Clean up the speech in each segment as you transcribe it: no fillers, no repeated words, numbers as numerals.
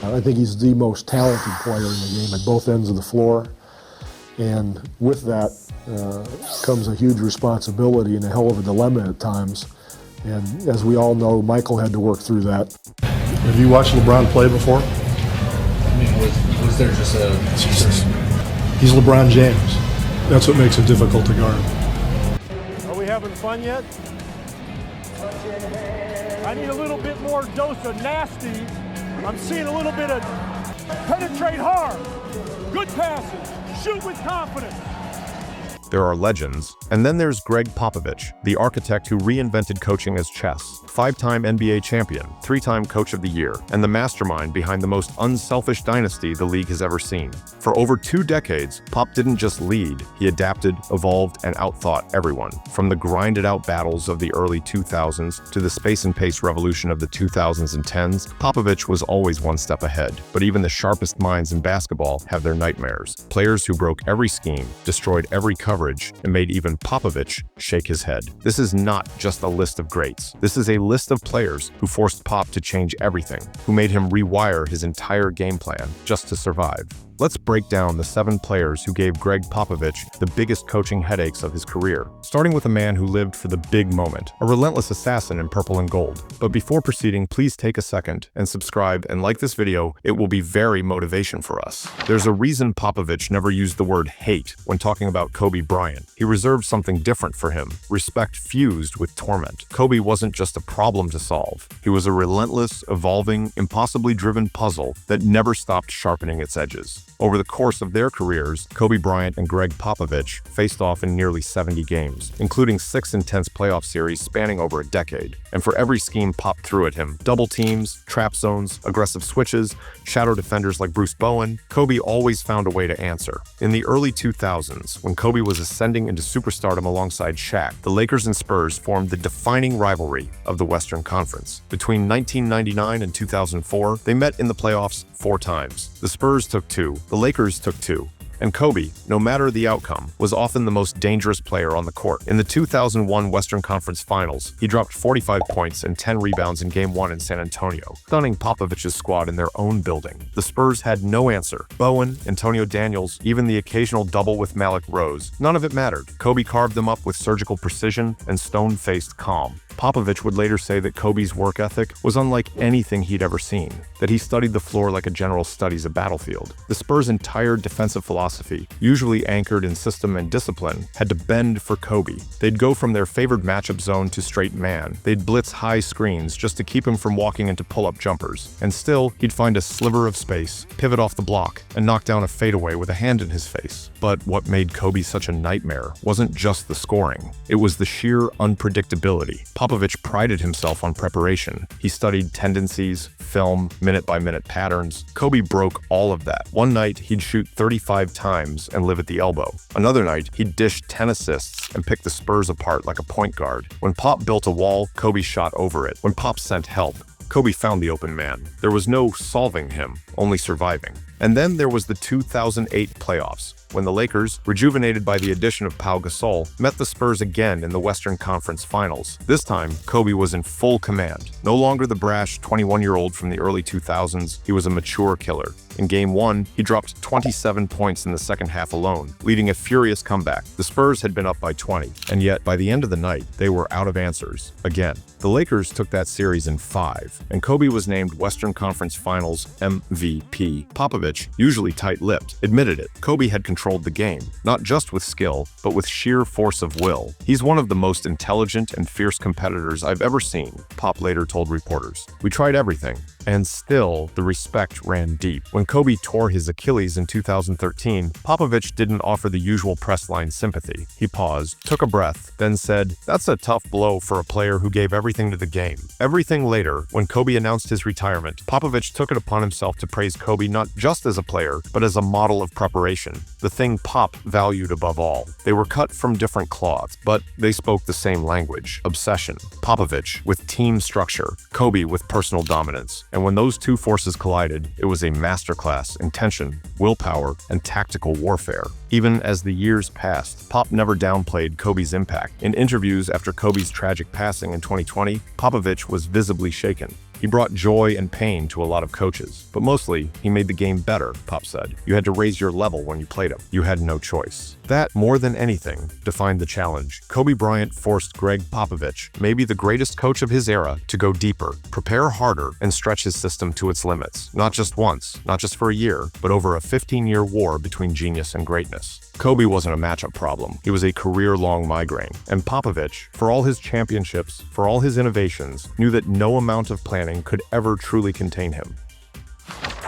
I think he's the most talented player in the game at both ends of the floor. And with that comes a huge responsibility and a hell of a dilemma at times. And as we all know, Michael had to work through that. Have you watched LeBron play before? I mean, was there just a... He's LeBron James. That's what makes him difficult to guard. Are we having fun yet? I need a little bit more dose of nasty. I'm seeing a little bit of penetrate hard, good passes, shoot with confidence. There are legends, and then there's Gregg Popovich, the architect who reinvented coaching as chess, 5-time NBA champion, 3-time Coach of the Year, and the mastermind behind the most unselfish dynasty the league has ever seen. For over 2 decades, Pop didn't just lead, he adapted, evolved, and outthought everyone. From the grinded-out battles of the early 2000s to the space and pace revolution of the 2000s and 10s, Popovich was always one step ahead. But even the sharpest minds in basketball have their nightmares. Players who broke every scheme, destroyed every cover, and made even Popovich shake his head. This is not just a list of greats. This is a list of players who forced Pop to change everything, who made him rewire his entire game plan just to survive. Let's break down the 7 players who gave Gregg Popovich the biggest coaching headaches of his career, starting with a man who lived for the big moment, a relentless assassin in purple and gold. But before proceeding, please take a second and subscribe and like this video. It will be very motivation for us. There's a reason Popovich never used the word hate when talking about Kobe Bryant. He reserved something different for him, respect fused with torment. Kobe wasn't just a problem to solve. He was a relentless, evolving, impossibly driven puzzle that never stopped sharpening its edges. Over the course of their careers, Kobe Bryant and Gregg Popovich faced off in nearly 70 games, including 6 intense playoff series spanning over a decade. And for every scheme Pop threw at him, double teams, trap zones, aggressive switches, shadow defenders like Bruce Bowen, Kobe always found a way to answer. In the early 2000s, when Kobe was ascending into superstardom alongside Shaq, the Lakers and Spurs formed the defining rivalry of the Western Conference. Between 1999 and 2004, they met in the playoffs 4 times. The Spurs took 2, the Lakers took 2. And Kobe, no matter the outcome, was often the most dangerous player on the court. In the 2001 Western Conference Finals, he dropped 45 points and 10 rebounds in Game 1 in San Antonio, stunning Popovich's squad in their own building. The Spurs had no answer. Bowen, Antonio Daniels, even the occasional double with Malik Rose, none of it mattered. Kobe carved them up with surgical precision and stone-faced calm. Popovich would later say that Kobe's work ethic was unlike anything he'd ever seen, that he studied the floor like a general studies a battlefield. The Spurs' entire defensive philosophy, usually anchored in system and discipline, had to bend for Kobe. They'd go from their favored matchup zone to straight man. They'd blitz high screens just to keep him from walking into pull-up jumpers. And still, he'd find a sliver of space, pivot off the block, and knock down a fadeaway with a hand in his face. But what made Kobe such a nightmare wasn't just the scoring. It was the sheer unpredictability. Popovich prided himself on preparation. He studied tendencies, film, minute-by-minute patterns. Kobe broke all of that. One night, he'd shoot 35 times and live at the elbow. Another night, he'd dish 10 assists and pick the Spurs apart like a point guard. When Pop built a wall, Kobe shot over it. When Pop sent help, Kobe found the open man. There was no solving him, only surviving. And then there was the 2008 playoffs, when the Lakers, rejuvenated by the addition of Pau Gasol, met the Spurs again in the Western Conference Finals. This time, Kobe was in full command. No longer the brash 21-year-old from the early 2000s, he was a mature killer. In Game 1, he dropped 27 points in the second half alone, leading a furious comeback. The Spurs had been up by 20, and yet by the end of the night, they were out of answers. Again, the Lakers took that series in 5, and Kobe was named Western Conference Finals MVP. Popovich, usually tight-lipped, admitted it. Kobe had controlled the game, not just with skill, but with sheer force of will. He's one of the most intelligent and fierce competitors I've ever seen, Pop later told reporters. We tried everything, and still, the respect ran deep. When Kobe tore his Achilles in 2013, Popovich didn't offer the usual press line sympathy. He paused, took a breath, then said, "That's a tough blow for a player who gave everything to the game." Everything later, when Kobe announced his retirement, Popovich took it upon himself to praise Kobe not just as a player, but as a model of preparation, the thing Pop valued above all. They were cut from different cloths, but they spoke the same language: obsession. Popovich with team structure, Kobe with personal dominance. And when those two forces collided, it was a masterclass in tension, willpower, and tactical warfare. Even as the years passed, Pop never downplayed Kobe's impact. In interviews after Kobe's tragic passing in 2020, Popovich was visibly shaken. He brought joy and pain to a lot of coaches, but mostly, he made the game better, Pop said. You had to raise your level when you played him. You had no choice. That, more than anything, defined the challenge. Kobe Bryant forced Gregg Popovich, maybe the greatest coach of his era, to go deeper, prepare harder, and stretch his system to its limits. Not just once, not just for a year, but over a 15-year war between genius and greatness. Kobe wasn't a matchup problem. He was a career-long migraine. And Popovich, for all his championships, for all his innovations, knew that no amount of planning could ever truly contain him.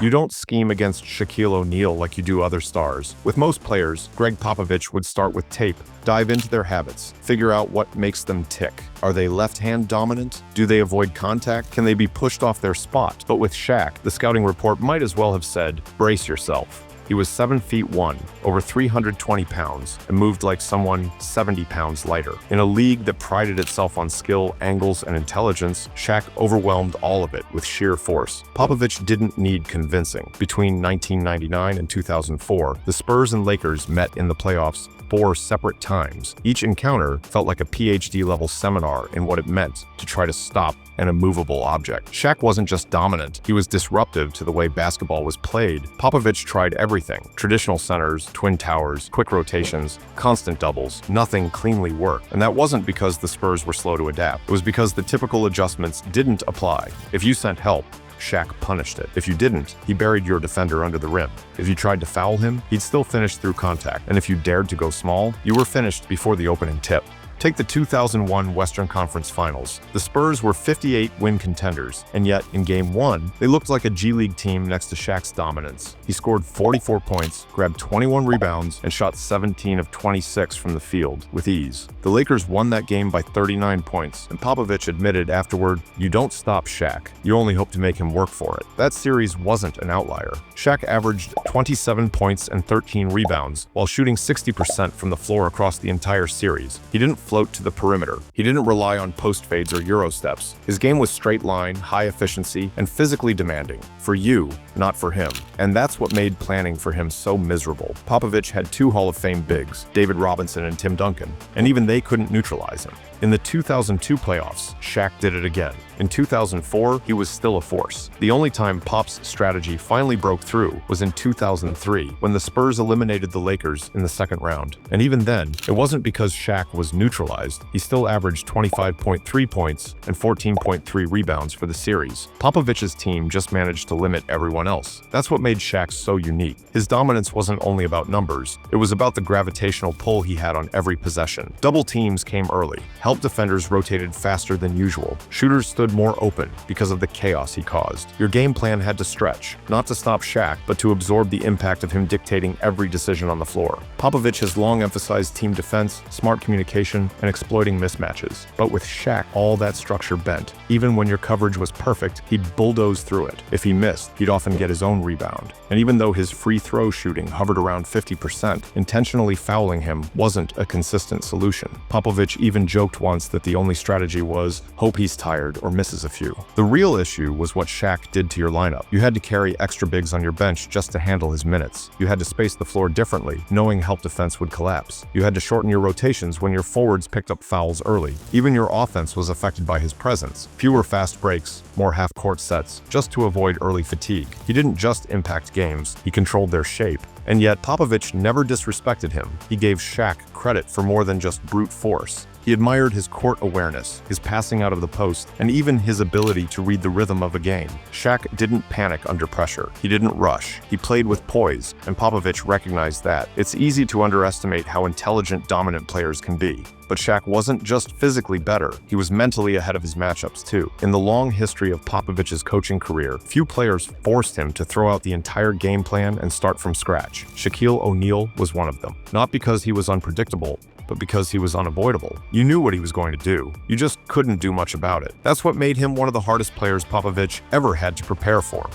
You don't scheme against Shaquille O'Neal like you do other stars. With most players, Gregg Popovich would start with tape, dive into their habits, figure out what makes them tick. Are they left-hand dominant? Do they avoid contact? Can they be pushed off their spot? But with Shaq, the scouting report might as well have said, brace yourself. He was 7'1", over 320 pounds, and moved like someone 70 pounds lighter. In a league that prided itself on skill, angles, and intelligence, Shaq overwhelmed all of it with sheer force. Popovich didn't need convincing. Between 1999 and 2004, the Spurs and Lakers met in the playoffs 4 separate times. Each encounter felt like a PhD-level seminar in what it meant to try to stop an immovable object. Shaq wasn't just dominant, he was disruptive to the way basketball was played. Popovich tried everything. Traditional centers, twin towers, quick rotations, constant doubles. Nothing cleanly worked. And that wasn't because the Spurs were slow to adapt. It was because the typical adjustments didn't apply. If you sent help, Shaq punished it. If you didn't, he buried your defender under the rim. If you tried to foul him, he'd still finish through contact. And if you dared to go small, you were finished before the opening tip. Take the 2001 Western Conference Finals. The Spurs were 58-win contenders, and yet, in Game 1, they looked like a G League team next to Shaq's dominance. He scored 44 points, grabbed 21 rebounds, and shot 17 of 26 from the field with ease. The Lakers won that game by 39 points, and Popovich admitted afterward, "You don't stop Shaq. You only hope to make him work for it." That series wasn't an outlier. Shaq averaged 27 points and 13 rebounds, while shooting 60% from the floor across the entire series. He didn't float to the perimeter. He didn't rely on post fades or Euro steps. His game was straight line, high efficiency, and physically demanding. For you, not for him. And that's what made planning for him so miserable. Popovich had 2 Hall of Fame bigs, David Robinson and Tim Duncan, and even they couldn't neutralize him. In the 2002 playoffs, Shaq did it again. In 2004, he was still a force. The only time Pop's strategy finally broke through was in 2003, when the Spurs eliminated the Lakers in the second round. And even then, it wasn't because Shaq was neutralized. He still averaged 25.3 points and 14.3 rebounds for the series. Popovich's team just managed to limit everyone else. That's what made Shaq so unique. His dominance wasn't only about numbers, it was about the gravitational pull he had on every possession. Double teams came early. Help defenders rotated faster than usual. Shooters stood more open because of the chaos he caused. Your game plan had to stretch, not to stop Shaq, but to absorb the impact of him dictating every decision on the floor. Popovich has long emphasized team defense, smart communication, and exploiting mismatches. But with Shaq, all that structure bent. Even when your coverage was perfect, he'd bulldoze through it. If he missed, he'd often get his own rebound. And even though his free throw shooting hovered around 50%, intentionally fouling him wasn't a consistent solution. Popovich even joked once that the only strategy was, hope he's tired or misses a few. The real issue was what Shaq did to your lineup. You had to carry extra bigs on your bench just to handle his minutes. You had to space the floor differently, knowing help defense would collapse. You had to shorten your rotations when your forwards picked up fouls early. Even your offense was affected by his presence. Fewer fast breaks, more half-court sets, just to avoid early fatigue. He didn't just impact games, he controlled their shape. And yet, Popovich never disrespected him. He gave Shaq credit for more than just brute force. He admired his court awareness, his passing out of the post, and even his ability to read the rhythm of a game. Shaq didn't panic under pressure. He didn't rush. He played with poise, and Popovich recognized that. It's easy to underestimate how intelligent dominant players can be. But Shaq wasn't just physically better, he was mentally ahead of his matchups too. In the long history of Popovich's coaching career, few players forced him to throw out the entire game plan and start from scratch. Shaquille O'Neal was one of them. Not because he was unpredictable, but because he was unavoidable. You knew what he was going to do. You just couldn't do much about it. That's what made him one of the hardest players Popovich ever had to prepare for.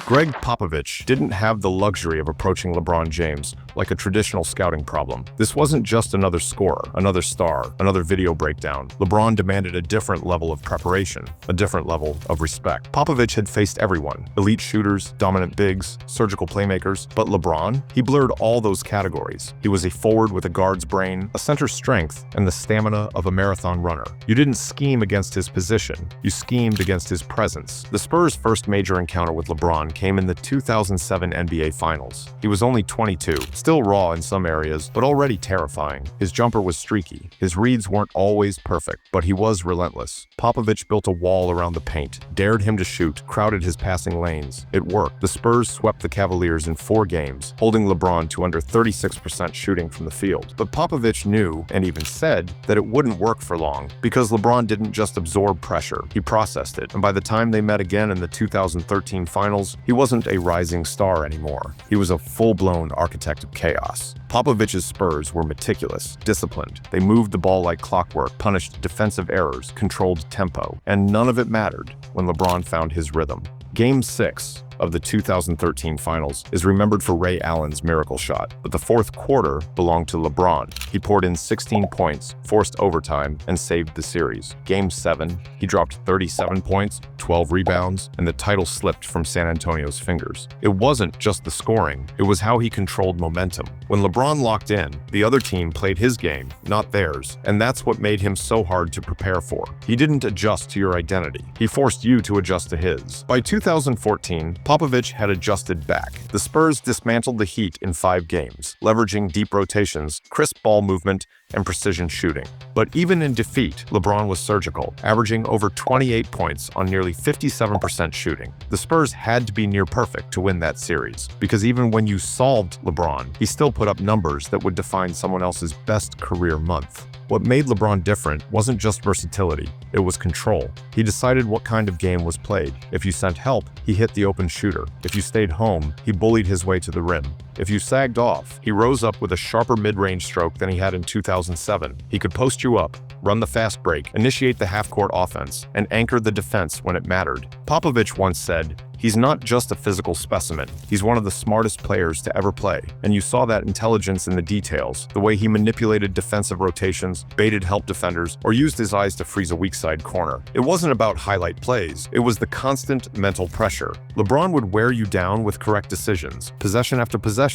Gregg Popovich didn't have the luxury of approaching LeBron James like a traditional scouting problem. This wasn't just another scorer, another star, another video breakdown. LeBron demanded a different level of preparation, a different level of respect. Popovich had faced everyone: elite shooters, dominant bigs, surgical playmakers. But LeBron? He blurred all those categories. He was a forward with a guard's brain, a center's strength, and the stamina of a marathon runner. You didn't scheme against his position. You schemed against his presence. The Spurs' first major encounter with LeBron came in the 2007 NBA Finals. He was only 22, still raw in some areas, but already terrifying. His jumper was streaky. His reads weren't always perfect, but he was relentless. Popovich built a wall around the paint, dared him to shoot, crowded his passing lanes. It worked. The Spurs swept the Cavaliers in 4 games, holding LeBron to under 36% shooting from the field. But Popovich knew, and even said, that it wouldn't work for long, because LeBron didn't just absorb pressure, he processed it. And by the time they met again in the 2013 Finals, he wasn't a rising star anymore. He was a full-blown architect of chaos. Popovich's Spurs were meticulous, disciplined. They moved the ball like clockwork, punished defensive errors, controlled tempo, and none of it mattered when LeBron found his rhythm. Game 6 of the 2013 Finals is remembered for Ray Allen's miracle shot, but the fourth quarter belonged to LeBron. He poured in 16 points, forced overtime, and saved the series. Game 7, he dropped 37 points, 12 rebounds, and the title slipped from San Antonio's fingers. It wasn't just the scoring, it was how he controlled momentum. When LeBron locked in, the other team played his game, not theirs, and that's what made him so hard to prepare for. He didn't adjust to your identity. He forced you to adjust to his. By 2014, Popovich had adjusted back. The Spurs dismantled the Heat in 5 games, leveraging deep rotations, crisp ball movement, and precision shooting. But even in defeat, LeBron was surgical, averaging over 28 points on nearly 57% shooting. The Spurs had to be near perfect to win that series, because even when you solved LeBron, he still put up numbers that would define someone else's best career month. What made LeBron different wasn't just versatility, it was control. He decided what kind of game was played. If you sent help, he hit the open shooter. If you stayed home, he bullied his way to the rim. If you sagged off, he rose up with a sharper mid-range stroke than he had in 2007. He could post you up, run the fast break, initiate the half-court offense, and anchor the defense when it mattered. Popovich once said, "He's not just a physical specimen. He's one of the smartest players to ever play." And you saw that intelligence in the details, the way he manipulated defensive rotations, baited help defenders, or used his eyes to freeze a weak side corner. It wasn't about highlight plays. It was the constant mental pressure. LeBron would wear you down with correct decisions, possession after possession.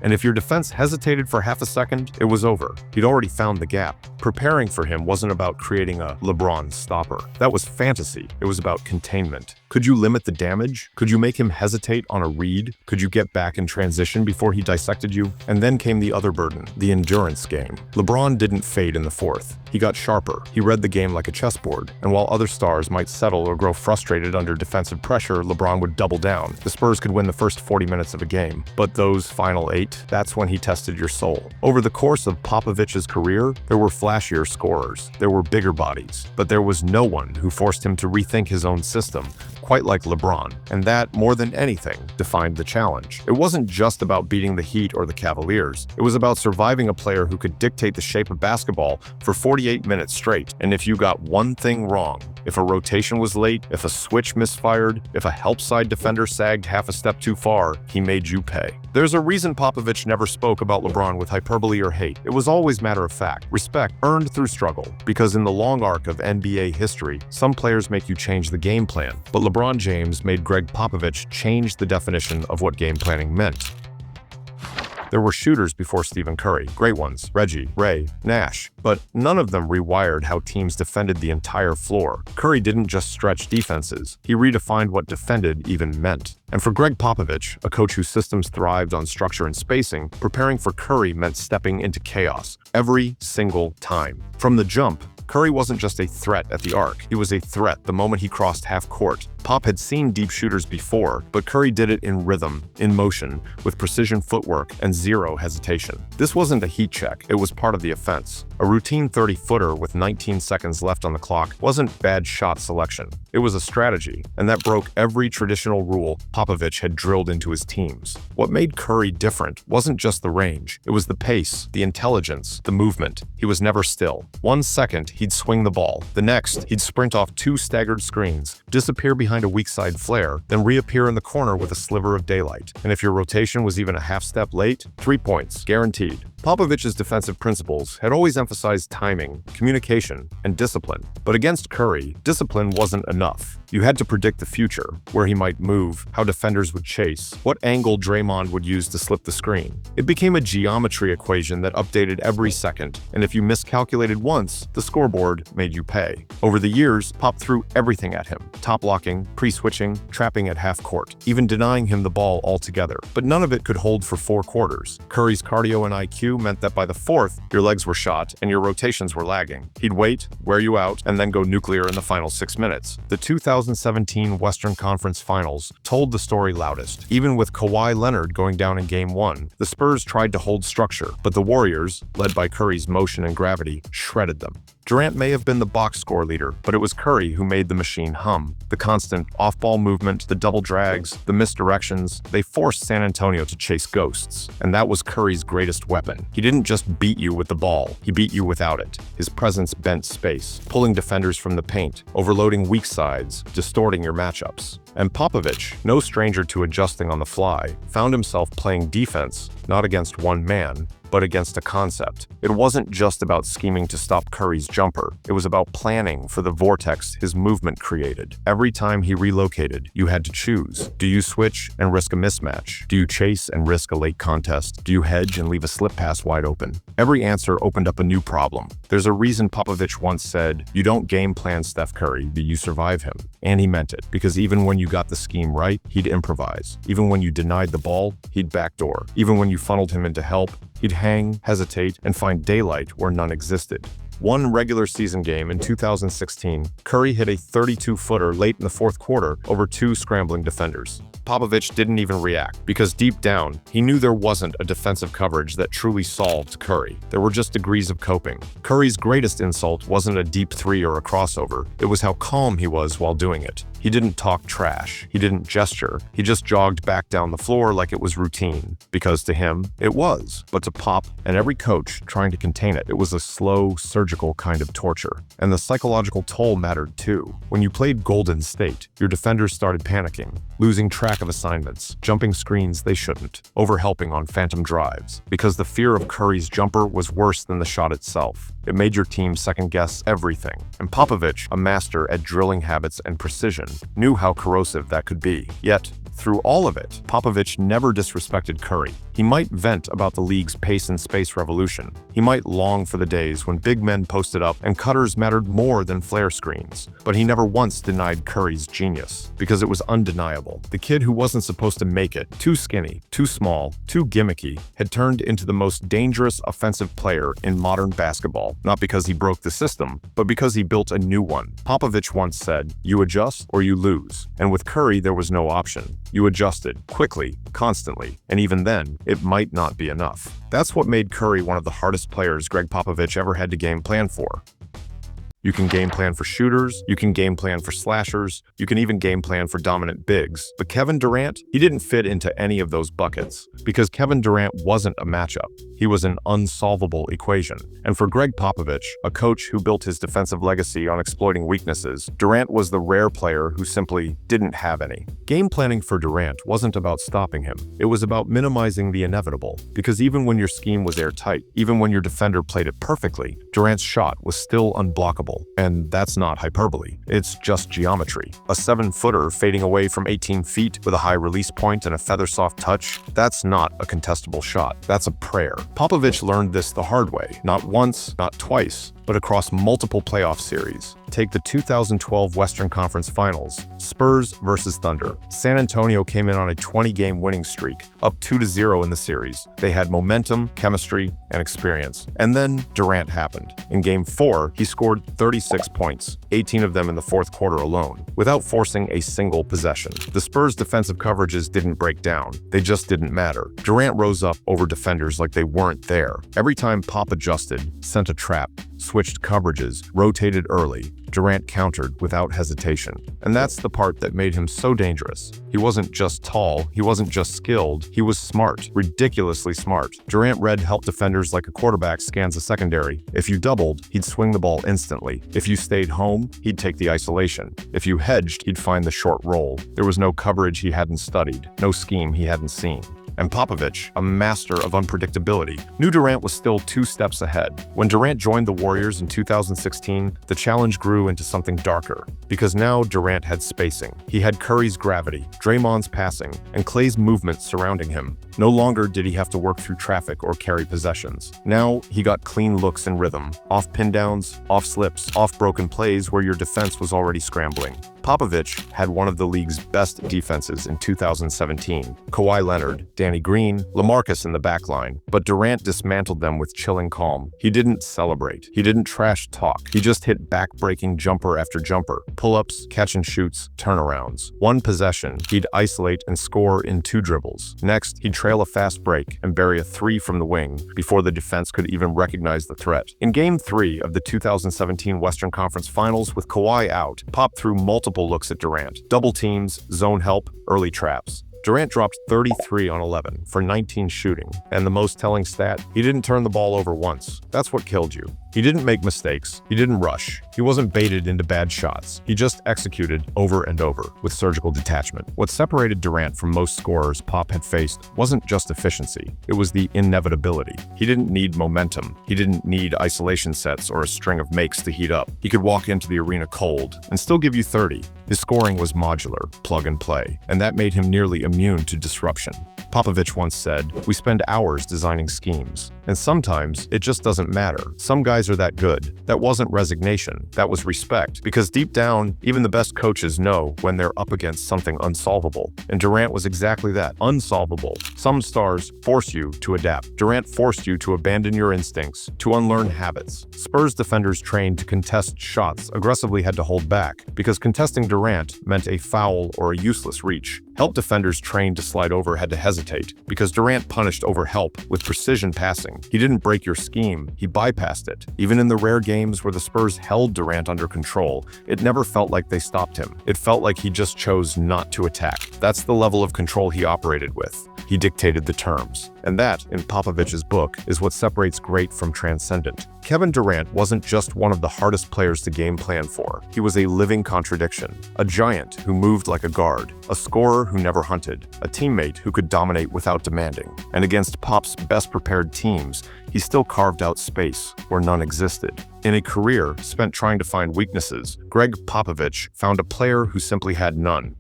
And if your defense hesitated for half a second, it was over. He'd already found the gap. Preparing for him wasn't about creating a LeBron stopper. That was fantasy. It was about containment. Could you limit the damage? Could you make him hesitate on a read? Could you get back in transition before he dissected you? And then came the other burden, the endurance game. LeBron didn't fade in the fourth. He got sharper. He read the game like a chessboard. And while other stars might settle or grow frustrated under defensive pressure, LeBron would double down. The Spurs could win the first 40 minutes of a game. But those final 8, that's when he tested your soul. Over the course of Popovich's career, there were flashier scorers. There were bigger bodies. But there was no one who forced him to rethink his own system, quite like LeBron. And that, more than anything, defined the challenge. It wasn't just about beating the Heat or the Cavaliers. It was about surviving a player who could dictate the shape of basketball for 48 minutes straight. And if you got one thing wrong, if a rotation was late, if a switch misfired, if a help side defender sagged half a step too far, he made you pay. There's a reason Popovich never spoke about LeBron with hyperbole or hate. It was always matter of fact, respect earned through struggle. Because in the long arc of NBA history, some players make you change the game plan. But LeBron James made Gregg Popovich change the definition of what game planning meant. There were shooters before Stephen Curry, great ones, Reggie, Ray, Nash, but none of them rewired how teams defended the entire floor. Curry didn't just stretch defenses, he redefined what defended even meant. And for Gregg Popovich, a coach whose systems thrived on structure and spacing, preparing for Curry meant stepping into chaos every single time. From the jump, Curry wasn't just a threat at the arc, he was a threat the moment he crossed half court. Pop had seen deep shooters before, but Curry did it in rhythm, in motion, with precision footwork and zero hesitation. This wasn't a heat check, it was part of the offense. A routine 30-footer with 19 seconds left on the clock wasn't bad shot selection. It was a strategy, and that broke every traditional rule Popovich had drilled into his teams. What made Curry different wasn't just the range, it was the pace, the intelligence, the movement. He was never still. 1 second, he'd swing the ball. The next, he'd sprint off 2 staggered screens, disappear behind a weak side flare, then reappear in the corner with a sliver of daylight. And if your rotation was even a half step late, 3 points, guaranteed. Popovich's defensive principles had always emphasized timing, communication, and discipline. But against Curry, discipline wasn't enough. You had to predict the future, where he might move, how defenders would chase, what angle Draymond would use to slip the screen. It became a geometry equation that updated every second, and if you miscalculated once, the scoreboard made you pay. Over the years, Pop threw everything at him: top blocking, pre-switching, trapping at half court, even denying him the ball altogether. But none of it could hold for 4 quarters. Curry's cardio and IQ meant that by the 4th, your legs were shot and your rotations were lagging. He'd wait, wear you out, and then go nuclear in the final 6 minutes. The 2017 Western Conference Finals told the story loudest. Even with Kawhi Leonard going down in Game 1, the Spurs tried to hold structure, but the Warriors, led by Curry's motion and gravity, shredded them. Durant may have been the box score leader, but it was Curry who made the machine hum. The constant off-ball movement, the double drags, the misdirections, they forced San Antonio to chase ghosts, and that was Curry's greatest weapon. He didn't just beat you with the ball, he beat you without it. His presence bent space, pulling defenders from the paint, overloading weak sides, distorting your matchups. And Popovich, no stranger to adjusting on the fly, found himself playing defense, not against one man, but against a concept. It wasn't just about scheming to stop Curry's jumper. It was about planning for the vortex his movement created. Every time he relocated, you had to choose. Do you switch and risk a mismatch? Do you chase and risk a late contest? Do you hedge and leave a slip pass wide open? Every answer opened up a new problem. There's a reason Popovich once said, "You don't game plan Steph Curry, but you survive him." And he meant it, because even when you got the scheme right, he'd improvise. Even when you denied the ball, he'd backdoor. Even when you funneled him into help, he'd hang, hesitate, and find daylight where none existed. One regular season game in 2016, Curry hit a 32-footer late in the 4th quarter over 2 scrambling defenders. Popovich didn't even react, because deep down, he knew there wasn't a defensive coverage that truly solved Curry. There were just degrees of coping. Curry's greatest insult wasn't a deep 3 or a crossover, it was how calm he was while doing it. He didn't talk trash, he didn't gesture, he just jogged back down the floor like it was routine. Because to him, it was. But to Pop and every coach trying to contain it, it was a slow, surgical kind of torture. And the psychological toll mattered too. When you played Golden State, your defenders started panicking, losing track of assignments, jumping screens they shouldn't, overhelping on phantom drives. Because the fear of Curry's jumper was worse than the shot itself. It made your team second-guess everything. And Popovich, a master at drilling habits and precision, knew how corrosive that could be. Yet, through all of it, Popovich never disrespected Curry. He might vent about the league's pace and space revolution. He might long for the days when big men posted up and cutters mattered more than flare screens. But he never once denied Curry's genius, because it was undeniable. The kid who wasn't supposed to make it, too skinny, too small, too gimmicky, had turned into the most dangerous offensive player in modern basketball. Not because he broke the system, but because he built a new one. Popovich once said, "You adjust or you lose." And with Curry, there was no option. You adjusted, quickly, constantly, and even then, it might not be enough. That's what made Curry one of the hardest players Gregg Popovich ever had to game plan for. You can game plan for shooters, you can game plan for slashers, you can even game plan for dominant bigs. But Kevin Durant, he didn't fit into any of those buckets, because Kevin Durant wasn't a matchup. He was an unsolvable equation. And for Gregg Popovich, a coach who built his defensive legacy on exploiting weaknesses, Durant was the rare player who simply didn't have any. Game planning for Durant wasn't about stopping him. It was about minimizing the inevitable, because even when your scheme was airtight, even when your defender played it perfectly, Durant's shot was still unblockable. And that's not hyperbole, it's just geometry. A 7-footer fading away from 18 feet with a high release point and a feather-soft touch, that's not a contestable shot, that's a prayer. Popovich learned this the hard way, not once, not twice, but across multiple playoff series. Take the 2012 Western Conference Finals, Spurs versus Thunder. San Antonio came in on a 20-game winning streak, up 2-0 in the series. They had momentum, chemistry, and experience. And then Durant happened. In Game 4, he scored 36 points, 18 of them in the 4th quarter alone, without forcing a single possession. The Spurs' defensive coverages didn't break down. They just didn't matter. Durant rose up over defenders like they weren't there. Every time Pop adjusted, sent a trap, switched coverages, rotated early. Durant countered without hesitation. And that's the part that made him so dangerous. He wasn't just tall, he wasn't just skilled, he was smart, ridiculously smart. Durant read help defenders like a quarterback scans a secondary. If you doubled, he'd swing the ball instantly. If you stayed home, he'd take the isolation. If you hedged, he'd find the short roll. There was no coverage he hadn't studied, no scheme he hadn't seen. And Popovich, a master of unpredictability, knew Durant was still 2 steps ahead. When Durant joined the Warriors in 2016, the challenge grew into something darker. Because now Durant had spacing. He had Curry's gravity, Draymond's passing, and Klay's movement surrounding him. No longer did he have to work through traffic or carry possessions. Now he got clean looks in rhythm, off pin downs, off slips, off broken plays where your defense was already scrambling. Popovich had one of the league's best defenses in 2017. Kawhi Leonard, Danny Green, LaMarcus in the backline, but Durant dismantled them with chilling calm. He didn't celebrate. He didn't trash talk. He just hit back-breaking jumper after jumper, pull-ups, catch and shoots, turnarounds. One possession, he'd isolate and score in 2 dribbles. Next, he'd trail a fast break and bury a 3 from the wing before the defense could even recognize the threat. In Game 3 of the 2017 Western Conference Finals with Kawhi out, Pop threw multiple looks at Durant. Double teams, zone help, early traps. Durant dropped 33 on 11 for 19 shooting, and the most telling stat, he didn't turn the ball over once. That's what killed you. He didn't make mistakes. He didn't rush. He wasn't baited into bad shots. He just executed over and over with surgical detachment. What separated Durant from most scorers Pop had faced wasn't just efficiency. It was the inevitability. He didn't need momentum. He didn't need isolation sets or a string of makes to heat up. He could walk into the arena cold and still give you 30. His scoring was modular, plug and play, and that made him nearly immune to disruption. Popovich once said, "We spend hours designing schemes, and sometimes it just doesn't matter. Some guys are that good." That wasn't resignation, that was respect, because deep down, even the best coaches know when they're up against something unsolvable. And Durant was exactly that, unsolvable. Some stars force you to adapt. Durant forced you to abandon your instincts, to unlearn habits. Spurs defenders trained to contest shots aggressively had to hold back, because contesting Durant meant a foul or a useless reach. Help defenders trained to slide over had to hesitate, because Durant punished over help with precision passing. He didn't break your scheme, he bypassed it. Even in the rare games where the Spurs held Durant under control, it never felt like they stopped him. It felt like he just chose not to attack. That's the level of control he operated with. He dictated the terms. And that, in Popovich's book, is what separates great from transcendent. Kevin Durant wasn't just one of the hardest players to game plan for. He was a living contradiction. A giant who moved like a guard. A scorer who never hunted. A teammate who could dominate without demanding. And against Pop's best-prepared teams, he still carved out space where none existed. In a career spent trying to find weaknesses, Gregg Popovich found a player who simply had none.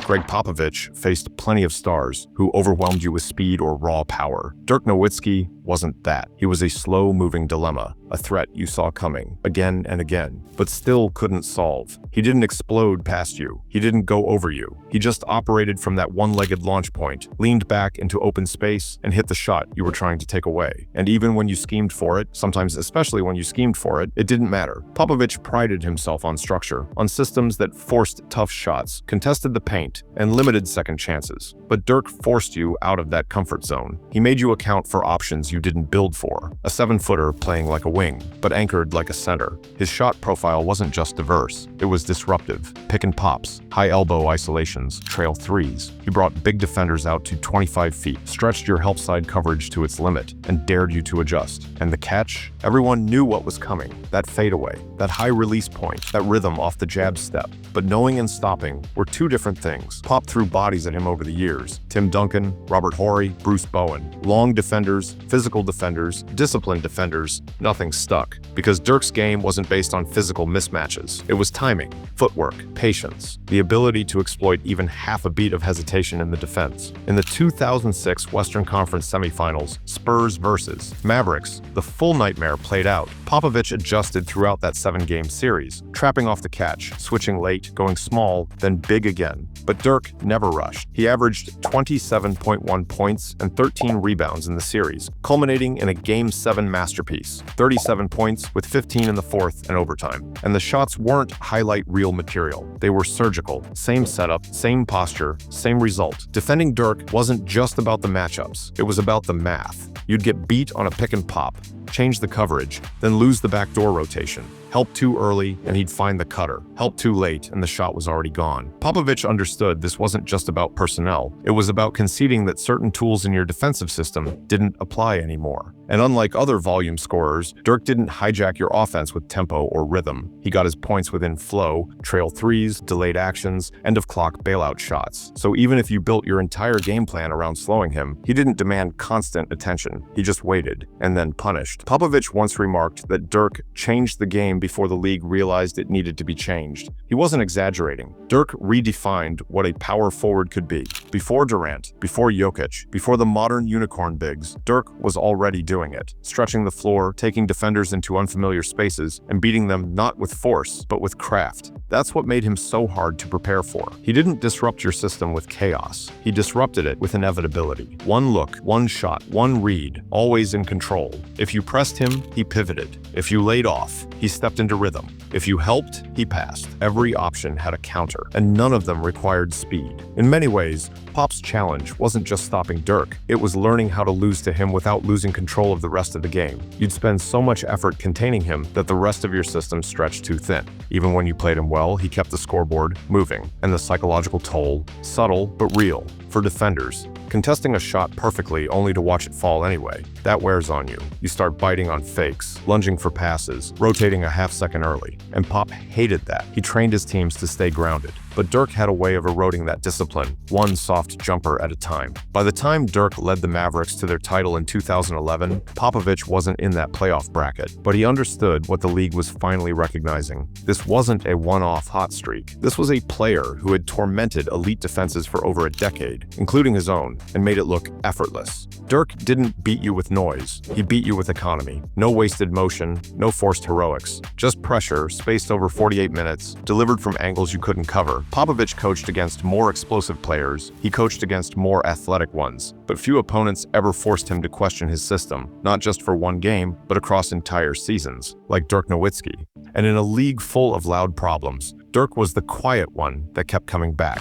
Gregg Popovich faced plenty of stars who overwhelmed you with speed or raw power. Dirk Nowitzki wasn't that. He was a slow-moving dilemma, a threat you saw coming again and again, but still couldn't solve. He didn't explode past you. He didn't go over you. He just operated from that one-legged launch point, leaned back into open space, and hit the shot you were trying to take away. And even when you schemed for it, sometimes especially when you schemed for it, it didn't matter. Popovich prided himself on structure, on systems that forced tough shots, contested the paint, and limited second chances. But Dirk forced you out of that comfort zone. He made you account for options you didn't build for. A 7-footer playing like a wing, but anchored like a center. His shot profile wasn't just diverse, it was disruptive. Pick and pops, high elbow isolations, trail threes. He brought big defenders out to 25 feet, stretched your help side coverage to its limit, and dared you to adjust. And the catch? Everyone knew what was coming. That fadeaway, that high release point, that rhythm off the jab step. But knowing and stopping were two different things. Pop threw bodies at him over the years. Tim Duncan, Robert Horry, Bruce Bowen. Long defenders, physical defenders, disciplined defenders, nothing stuck. Because Dirk's game wasn't based on physical mismatches. It was timing, footwork, patience, the ability to exploit even half a beat of hesitation in the defense. In the 2006 Western Conference semifinals, Spurs versus Mavericks, the full nightmare played out. Popovich adjusted throughout that 7-game series, trapping off the catch, switching late, going small, then big again. But Dirk never rushed. He averaged 27.1 points and 13 rebounds in the series, culminating in a Game 7 masterpiece, 37 points with 15 in the fourth and overtime. And the shots weren't highlight reel material. They were surgical. Same setup, same posture, same result. Defending Dirk wasn't just about the matchups. It was about the math. You'd get beat on a pick and pop, change the coverage, then lose the backdoor rotation. Help too early, and he'd find the cutter. Help too late, and the shot was already gone. Popovich understood this wasn't just about personnel. It was about conceding that certain tools in your defensive system didn't apply anymore. And unlike other volume scorers, Dirk didn't hijack your offense with tempo or rhythm. He got his points within flow, trail threes, delayed actions, end-of-clock bailout shots. So even if you built your entire game plan around slowing him, he didn't demand constant attention. He just waited, and then punished. Popovich once remarked that Dirk changed the game before the league realized it needed to be changed. He wasn't exaggerating. Dirk redefined what a power forward could be. Before Durant, before Jokic, before the modern unicorn bigs, Dirk was already doing it, stretching the floor, taking defenders into unfamiliar spaces, and beating them not with force, but with craft. That's what made him so hard to prepare for. He didn't disrupt your system with chaos. He disrupted it with inevitability. One look, one shot, one read, always in control. If you pressed him, he pivoted. If you laid off, he stepped into rhythm. If you helped, he passed. Every option had a counter, and none of them required speed. In many ways, Pop's challenge wasn't just stopping Dirk. It was learning how to lose to him without losing control of the rest of the game. You'd spend so much effort containing him that the rest of your system stretched too thin. Even when you played him well, he kept the scoreboard moving, and the psychological toll, subtle but real. For defenders, contesting a shot perfectly only to watch it fall anyway, that wears on you. You start biting on fakes, lunging for passes, rotating a half second early. And Pop hated that. He trained his teams to stay grounded. But Dirk had a way of eroding that discipline, one soft jumper at a time. By the time Dirk led the Mavericks to their title in 2011, Popovich wasn't in that playoff bracket, but he understood what the league was finally recognizing. This wasn't a one-off hot streak. This was a player who had tormented elite defenses for over a decade, including his own, and made it look effortless. Dirk didn't beat you with noise. He beat you with economy. No wasted motion, no forced heroics. Just pressure, spaced over 48 minutes, delivered from angles you couldn't cover. Popovich coached against more explosive players. He coached against more athletic ones. But few opponents ever forced him to question his system, not just for one game, but across entire seasons, like Dirk Nowitzki. And in a league full of loud problems, Dirk was the quiet one that kept coming back.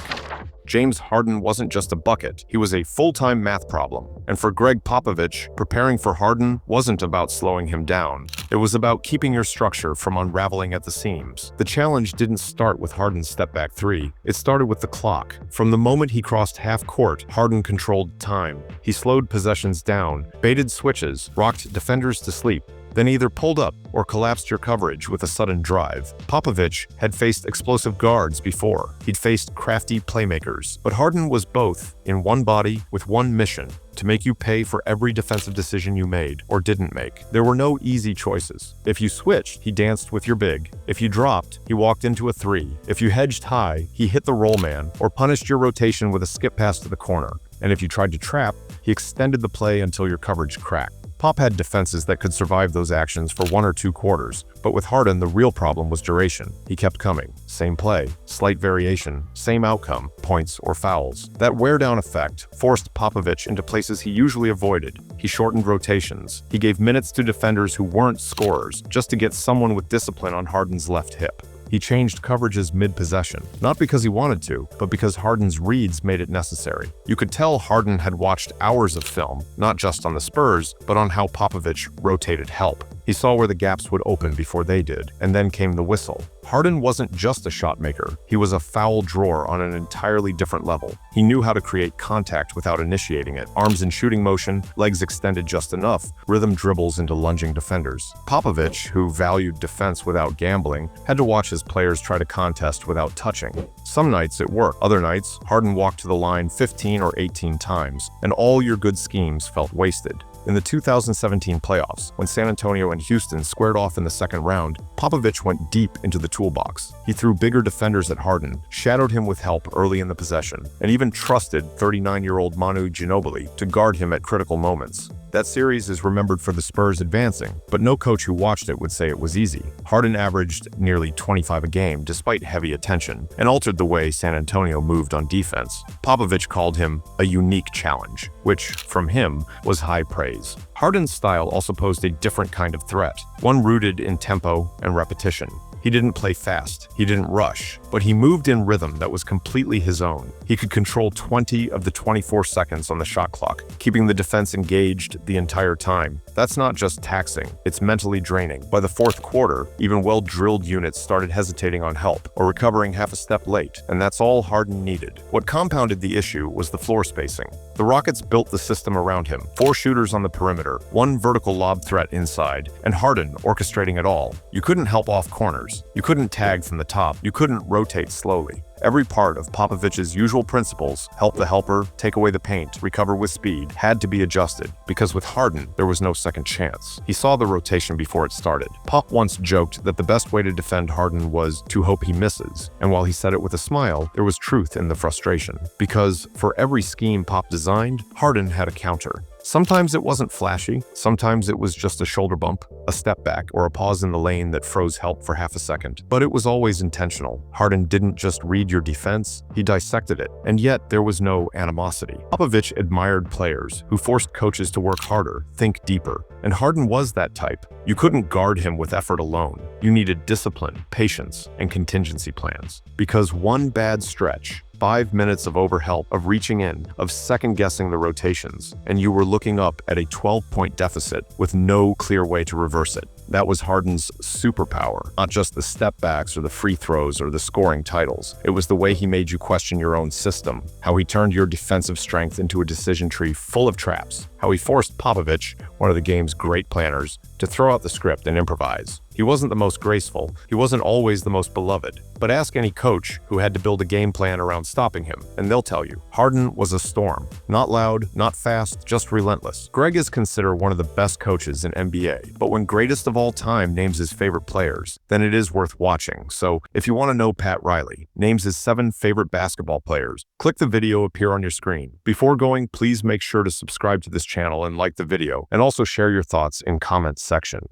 James Harden wasn't just a bucket, he was a full-time math problem. And for Gregg Popovich, preparing for Harden wasn't about slowing him down. It was about keeping your structure from unraveling at the seams. The challenge didn't start with Harden's step-back three. It started with the clock. From the moment he crossed half court, Harden controlled time. He slowed possessions down, baited switches, rocked defenders to sleep, then either pulled up or collapsed your coverage with a sudden drive. Popovich had faced explosive guards before. He'd faced crafty playmakers. But Harden was both, in one body, with one mission: to make you pay for every defensive decision you made or didn't make. There were no easy choices. If you switched, he danced with your big. If you dropped, he walked into a three. If you hedged high, he hit the roll man or punished your rotation with a skip pass to the corner. And if you tried to trap, he extended the play until your coverage cracked. Pop had defenses that could survive those actions for 1 or 2 quarters, but with Harden, the real problem was duration. He kept coming. Same play, slight variation, same outcome, points or fouls. That wear-down effect forced Popovich into places he usually avoided. He shortened rotations. He gave minutes to defenders who weren't scorers, just to get someone with discipline on Harden's left hip. He changed coverages mid-possession, not because he wanted to, but because Harden's reads made it necessary. You could tell Harden had watched hours of film, not just on the Spurs, but on how Popovich rotated help. He saw where the gaps would open before they did, and then came the whistle. Harden wasn't just a shot maker, he was a foul drawer on an entirely different level. He knew how to create contact without initiating it. Arms in shooting motion, legs extended just enough, rhythm dribbles into lunging defenders. Popovich, who valued defense without gambling, had to watch his players try to contest without touching. Some nights it worked. Other nights, Harden walked to the line 15 or 18 times, and all your good schemes felt wasted. In the 2017 playoffs, when San Antonio and Houston squared off in the second round, Popovich went deep into the toolbox. He threw bigger defenders at Harden, shadowed him with help early in the possession, and even trusted 39-year-old Manu Ginobili to guard him at critical moments. That series is remembered for the Spurs advancing, but no coach who watched it would say it was easy. Harden averaged nearly 25 a game despite heavy attention, and altered the way San Antonio moved on defense. Popovich called him a unique challenge, which, from him, was high praise. Harden's style also posed a different kind of threat, one rooted in tempo and repetition. He didn't play fast, he didn't rush, but he moved in rhythm that was completely his own. He could control 20 of the 24 seconds on the shot clock, keeping the defense engaged the entire time. That's not just taxing, it's mentally draining. By the fourth quarter, even well-drilled units started hesitating on help or recovering half a step late, and that's all Harden needed. What compounded the issue was the floor spacing. The Rockets built the system around him, 4 shooters on the perimeter, 1 vertical lob threat inside, and Harden orchestrating it all. You couldn't help off corners. You couldn't tag from the top. You couldn't rotate slowly. Every part of Popovich's usual principles, help the helper, take away the paint, recover with speed, had to be adjusted, because with Harden, there was no second chance. He saw the rotation before it started. Pop once joked that the best way to defend Harden was to hope he misses, and while he said it with a smile, there was truth in the frustration. Because for every scheme Pop designed, Harden had a counter. Sometimes it wasn't flashy, sometimes it was just a shoulder bump, a step back, or a pause in the lane that froze help for half a second. But it was always intentional. Harden didn't just read your defense, he dissected it. And yet, there was no animosity. Popovich admired players who forced coaches to work harder, think deeper. And Harden was that type. You couldn't guard him with effort alone. You needed discipline, patience, and contingency plans. Because one bad stretch, 5 minutes of overhelp, of reaching in, of second-guessing the rotations, and you were looking up at a 12-point deficit with no clear way to reverse it. That was Harden's superpower, not just the step-backs or the free throws or the scoring titles. It was the way he made you question your own system, how he turned your defensive strength into a decision tree full of traps, how he forced Popovich, one of the game's great planners, to throw out the script and improvise. He wasn't the most graceful, he wasn't always the most beloved, but ask any coach who had to build a game plan around stopping him, and they'll tell you, Harden was a storm. Not loud, not fast, just relentless. Gregg is considered one of the best coaches in NBA, but when greatest of all time names his favorite players, then it is worth watching. So if you want to know Pat Riley, names his 7 favorite basketball players, click the video appear on your screen. Before going, please make sure to subscribe to this channel and like the video, and also share your thoughts in comments section.